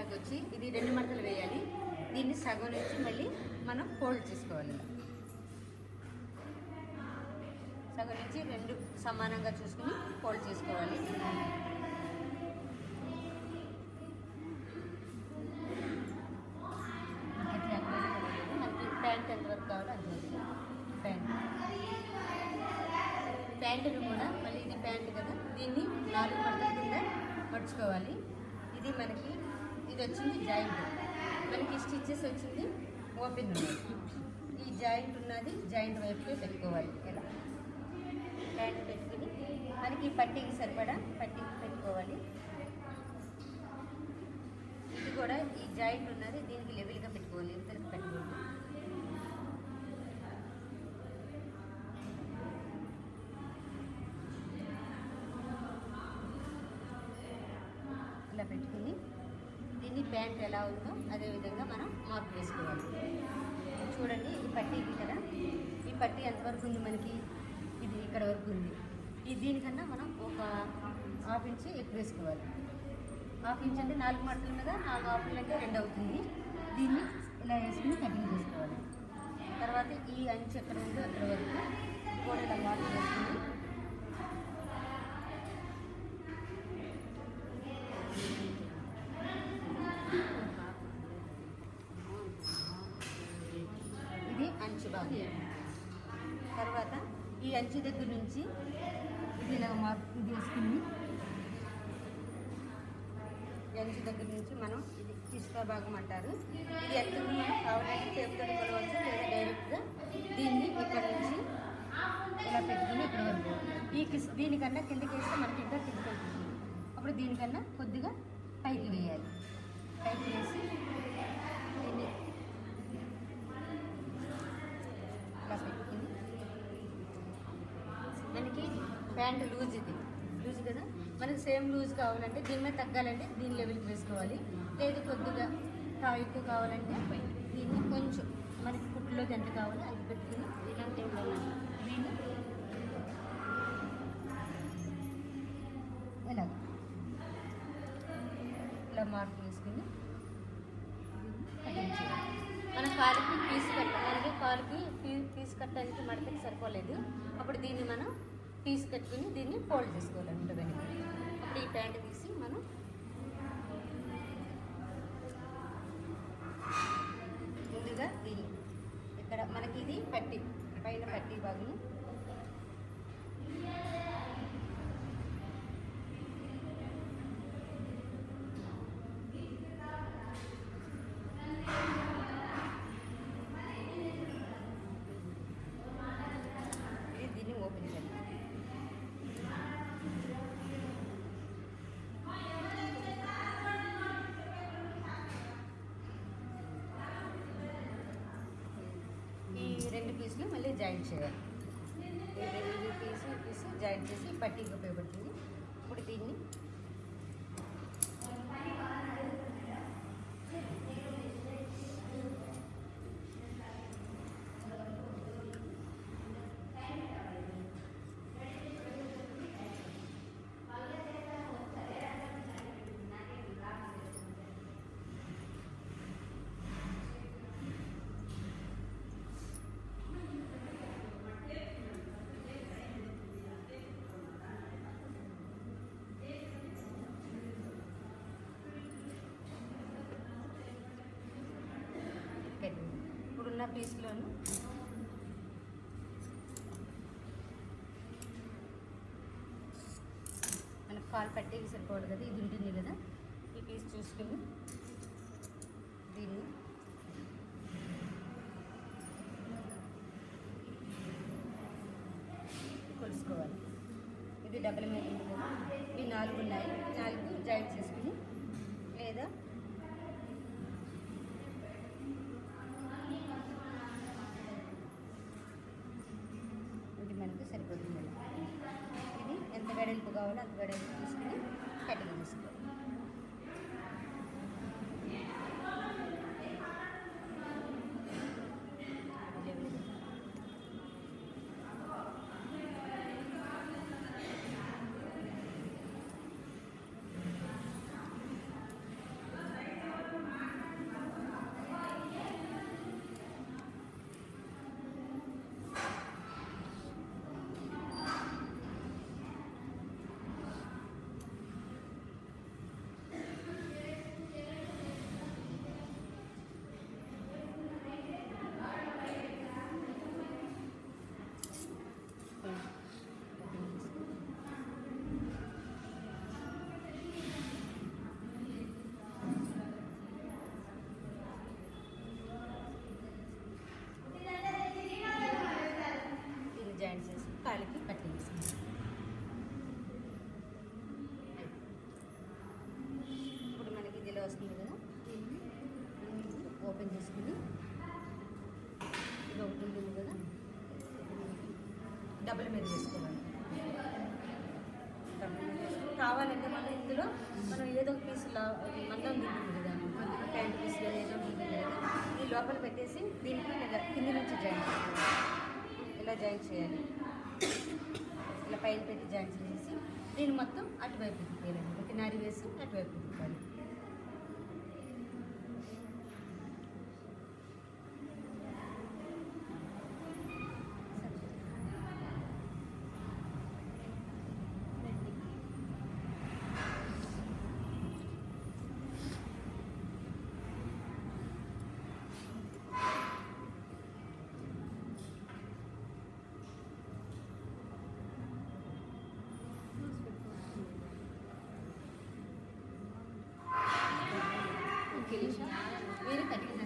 ఇలాగ వచ్చి ఇది 2 మడతలు వేయాలి. దీన్ని సగం నుంచి మళ్ళీ మనం ఫోల్డ్ చేసుకోవాలి. సగం నుంచి 2 సమానంగా చూసుకుని ఫోల్డ్ చేసుకోవాలి. మనకి ప్యాంట్ ఎంతవరకు కావాలో అంతవరకు ప్యాంటును కూడా మళ్ళీ ఇది ప్యాంట్ కదా, దీన్ని 4 మడతల కింద మడుచుకోవాలి. ఇది మనకి ఇది వచ్చింది జాయింట్, మనకి స్టిచ్చెస్ వచ్చింది ఓపెన్ ఉన్నది. ఈ జాయింట్ ఉన్నది జాయింట్ వైపుకే పెట్టుకోవాలి. ఇలా ప్యాంట్ పెట్టుకుని మనకి పట్టీకి సరిపడా పట్టీకి పెట్టుకోవాలి. ఇది కూడా ఈ జాయింట్ ఉన్నది దీనికి లెవెల్గా పెట్టుకోవాలి, ఇద్దరికి పెట్టుకోవాలి. ఇలా పెట్టుకుని దీన్ని ప్యాంట్ ఎలా ఉందో అదేవిధంగా మనం మార్క్ వేసుకోవాలి. చూడండి, ఈ పట్టీకి కదా, ఈ పట్టీ ఎంతవరకు ఉంది మనకి, ఇది ఇక్కడ వరకు ఉంది. దీనికన్నా మనం ఒక ½ ఇంచ్ ఎక్కువ వేసుకోవాలి. ½ ఇంచ్ అంటే 4 మడతలు కదా, 4 హాఫ్లు అంటే 2 అవుతుంది. దీన్ని ఇలా వేసుకుని కటింగ్ చేసుకోవాలి. తర్వాత ఈ అంచు ఎక్కడ ఉందో అక్కడ వరకు కూడా ఇలా మార్క్ వేసుకుని ఇది అంచు భాగం. తర్వాత ఈ అంచు దగ్గర నుంచి ఇది ఇలా మార్క్ ఇది వేసుకుని అంచు దగ్గర నుంచి మనం ఇది పిస్తా భాగం అంటారు. ఇది ఎంత మనం కావాలంటే చేతితో కొలవచ్చు, లేదా డైరెక్ట్గా దీన్ని ఇక్కడ నుంచి ఇలా పెట్టుకుని ఇక్కడ వరకు దీనికన్నా కిందకి వేస్తే మనకి ఇంకా కిందకి వెళ్తుంది. అప్పుడు దీనికన్నా కొద్దిగా పైకి వేయాలి. పైకి వేసి దీన్ని ఇలా పెట్టుకుని మనకి ప్యాంట్ లూజ్ కదా, మనకి సేమ్ లూజ్ కావాలంటే దీని మీద తగ్గాలంటే దీని లెవెల్కి వేసుకోవాలి. లేదు కొద్దిగా ఎక్కువ కావాలంటే దీన్ని కొంచెం మనకి కుట్టులోకి ఎంత కావాలో అది పెట్టుకుని ఇలాంటి దీన్ని ఇలా మార్క్ వేసుకుని మన కాలుకి పీస్ కట్టాలి. కాలుకి పీస్ కట్టడానికి మడతకి సరిపోలేదు, అప్పుడు దీన్ని మనం పీస్ కట్టుకుని దీన్ని ఫోల్డ్ చేసుకోవాలి ఉంటుందని. అప్పుడు ఈ ప్యాంట్ తీసి మనం ముందుగా దీన్ని ఇక్కడ మనకి ఇది పట్టీ పైన పట్టీ భాగం దీన్ని ఓపెన్ చేయాలి. ఈ 2 పీసులు మళ్ళీ జాయింట్ చేయాలి. ఈ పీసు జాయింట్ చేసి పట్టీకి ఉపయోగపడుతుంది. ఇప్పుడు దీన్ని ఇప్పుడున్న పీస్లోను మనకు కాలు పట్టేకి సరిపోవాలి కదా, ఇది ఉంటుంది కదా, ఈ పీస్ చూసుకుని దీన్ని కొలుసుకోవాలి. ఇది డబల్ మీద ఉంది కదా, ఇవి 4 ఉన్నాయి. 4 జాయింట్ చేసుకుని లేదా మనకి సరిపోతుంది. ఇది ఎంత వెడల్పు కావాలో అంత వెడల్పు తీసుకుని కటింగ్ చేసుకోవాలి. వస్తుంది కదా, దీన్ని ఓపెన్ చేసుకుని ఇది ఒకటి ఉంటుంది కదా, డబుల్ మీద వేసుకోవాలి. కావాలంటే మనం ఇందులో మనం ఏదో ఒక పీసులా మందం ఉంటుంది కదా, ప్యాంట్ పీస్ కానీ ఏదో ఉంటుంది కదా, ఈ లోపల పెట్టేసి దీంట్లో కింద నుంచి జాయింట్ చేయాలి. ఇలా జాయింట్ చేయాలి, ఇలా పైన పెట్టి జాయింట్ చేసేసి దీన్ని మొత్తం అటువైపు తిప్పాలి. ఒక నారి వేసి అటువైపు తిప్పాలి.